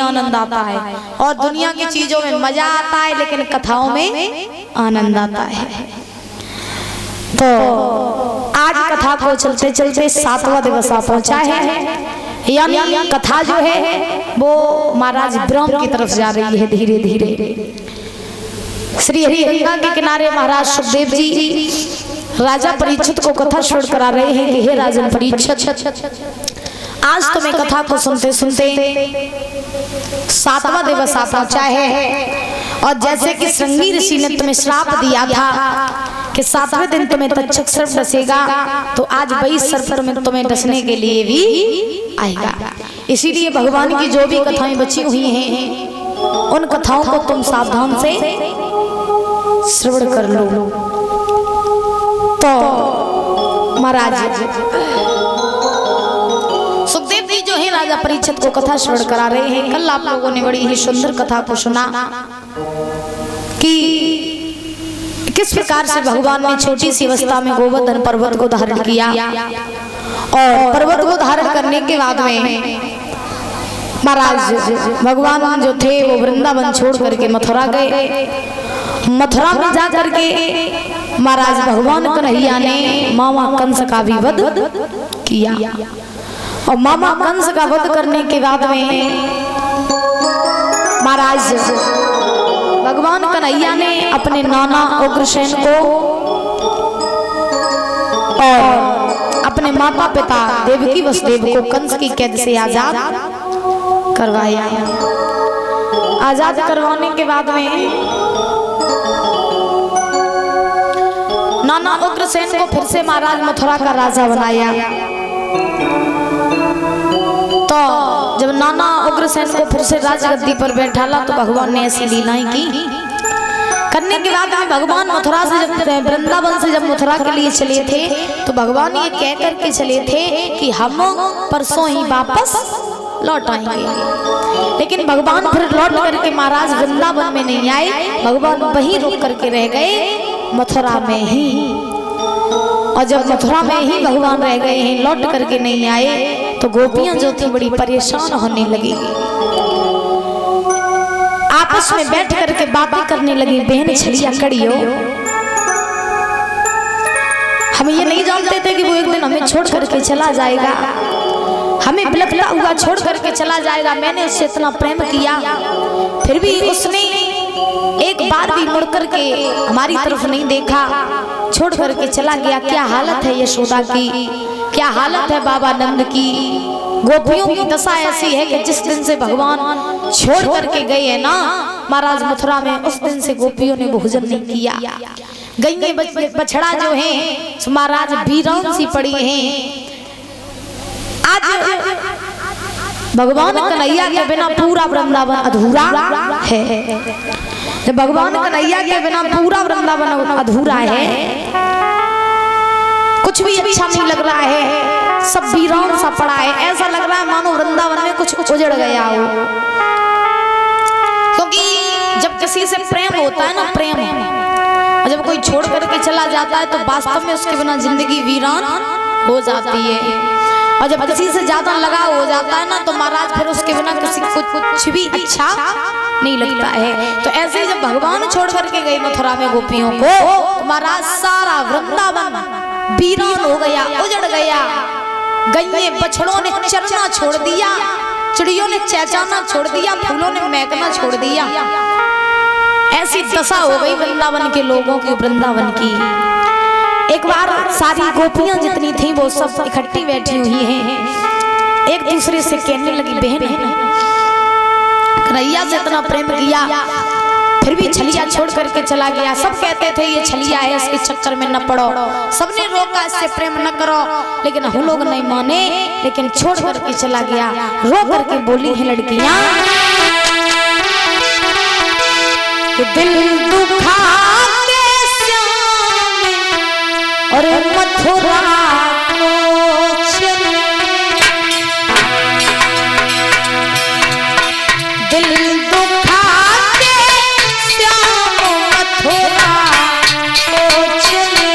आनंद आता है। और दुनिया की चीजों में मजा आता है, लेकिन कथाओं में आनंद आता है। तो आज कथा को चलते चलते 7वां दिवस आ पहुंचा है। यानी कथा जो है वो महाराज ब्रह्म की तरफ जा रही है धीरे धीरे। श्री हरिगंगा के किनारे महाराज सुखदेव जी राजा परीक्षित को कथा श्रवण करा रहे हैं कि हे राजन परीक्षित, आज तुम्हें कथा को सुनते सुनते 7वां दिवस आ पहुंचा है। और जैसे कि श्रृंगी ऋषि ने तुम्हें श्राप दिया था कि 7वें दिन तुम्हें तक्षक सर्प डसेगा, तो आज वही सर्प तुम्हें डसने के लिए भी आएगा। इसीलिए भगवान की जो भी कथाएं बची हुई हैं, उन कथाओं को तुम सावधान से श्रवण कर लो। तो महाराज सुखदेव जी जो है राजा परीक्षित को कथा श्रवण करा रहे हैं। कल आप लोगों ने बड़ी ही सुंदर कथा को सुना कि किस प्रकार से भगवान ने छोटी सी अवस्था में गोवर्धन पर्वत को धारण किया, और पर्वत को धारण करने के बाद में महाराज भगवान जो थे वो वृंदावन छोड़ करके मथुरा गए। मथुरा में जा करके महाराज भगवान कन्हैया ने मामा कंस का भी वध किया। और मामा कंस का वध करने के बाद में महाराज भगवान कन्हैया ने अपने नाना उग्रसेन को और अपने माता पिता देवकी वसुदेव को कंस की कैद से आजाद करवाया। आजाद करवाने के बाद में नाना उग्रसेन को फिर से महाराज मथुरा का राजा बनाया। तो जब नाना उग्रसेन को फिर से राजगद्दी पर बैठाला, तो भगवान ने ऐसी लीलाएं की। करने के बाद में भगवान मथुरा से जब वृंदावन से जब मथुरा के लिए चले थे, तो भगवान ये कह करके चले थे कि हम परसों ही वापस लौट आएंगे। लेकिन भगवान फिर लौट करके महाराज वृंदावन में नहीं आए, भगवान वहीं रुक करके रह गए मथुरा में ही। और जब मथुरा में ही भगवान रह गए हैं, लौट करके नहीं आए, तो गोपियां जो थी बड़ी परेशान होने लगी। आपस में बैठ करके बातें करने लगी, बहन छलिया कड़ियो, हम ये नहीं जानते थे कि वो एक दिन हमें छोड़ करके चला जाएगा, हमें बिलखता हुआ छोड़ करके चला जाएगा। मैंने उससे इतना प्रेम किया, फिर भी उसने एक बार भी मुड़ करके हमारी तरफ नहीं देखा, छोड़ करके चला गया। क्या हालत है यशोदा की, क्या हालत है बाबा नंद की। गोपियों की दशा ऐसी है कि जिस दिन से भगवान छोड़ करके गए हैं ना महाराज मथुरा में, उस दिन से गोपियों ने भोजन नहीं किया। गईये बछड़ा जो है महाराज वीरान सी पड़ी हैं। आज भगवान कन्हैया के बिना पूरा वृंदावन अधूरा है। जब भगवान कन्हैया के बिना पूरा वृंदावन अधूरा है, कुछ भी अच्छा नहीं लग रहा है, सब वीरान सा पड़ा है। ऐसा लग रहा है मानो वृंदावन में कुछ उजड़ गया हो। क्योंकि जब किसी से प्रेम होता है ना, प्रेम, और जब कोई छोड़ करके चला जाता है, तो वास्तव में उसके बिना जिंदगी वीरान हो जाती है। और जब किसी से ज्यादा लगाव हो जाता है ना, तो महाराज फिर उसके बिना किसी को कुछ भी अच्छा नहीं लगता है। तो ऐसे ही जब भगवान छोड़ करके गए मथुरा में गोपियों को, तो महाराज सारा वृंदावन वीरान हो गया, उजड़ गया। गईये बछड़ों ने चरना छोड़ दिया, चिड़ियों ने चहचहाना छोड़ दिया, फूलों ने महकना छोड़ दिया। ऐसी दशा हो गई वृंदावन के लोगों की, वृंदावन की। एक बार सारी गोपियां जितनी थी वो सब इकट्ठी बैठी हुई हैं, एक दूसरे से कहने लगी, बहन कन्हैया से इतना प्रेम किया, फिर भी छलिया छोड़ करके चला गया। सब कहते थे ये छलिया है, इसके चक्कर में न पड़ो। सबने रोका इससे प्रेम न करो, लेकिन हम लोग नहीं माने, लेकिन छोड़ करके चला गया। रो करके बोली है लड़कियां, दिल दुखा और मथुरा को चले, दिल दुखा के श्याम मथुरा को चले।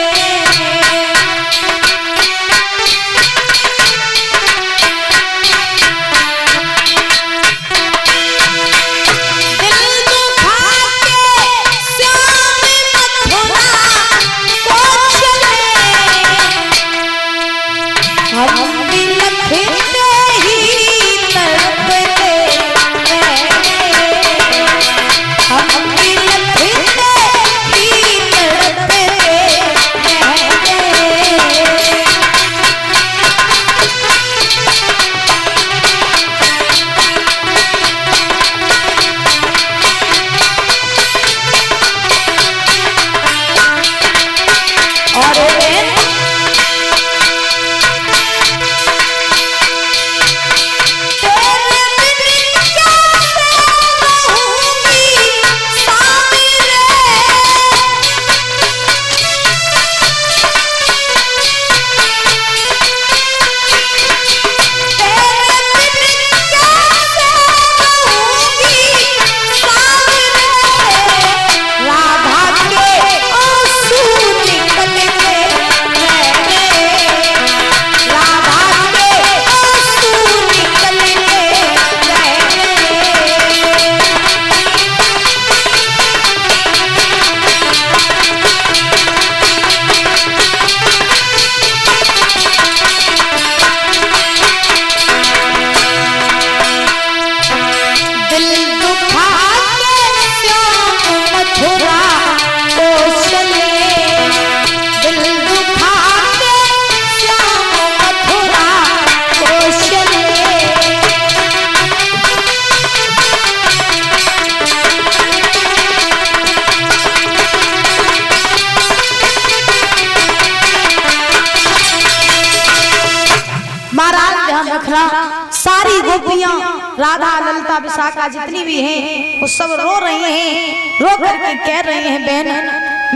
राधा ललिता विशाखा जितनी भी हैं वो सब रो रही हैं, रो करके कह रही हैं बहन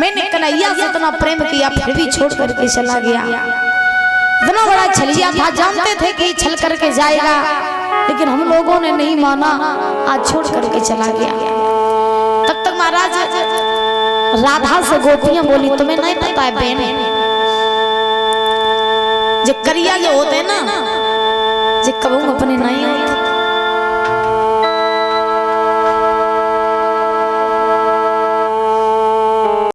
मैंने कन्हैया से इतना प्रेम किया फिर भी छोड़ करके चला गया। इतना बड़ा छलिया था, जानते थे कि छल करके जाएगा, लेकिन हम लोगों ने नहीं माना, आज छोड़ करके चला गया। तब तक महाराज राधा से गोपियां बोली तुम्हें नहीं पता है बहन, जो करिया जो होते हैं ना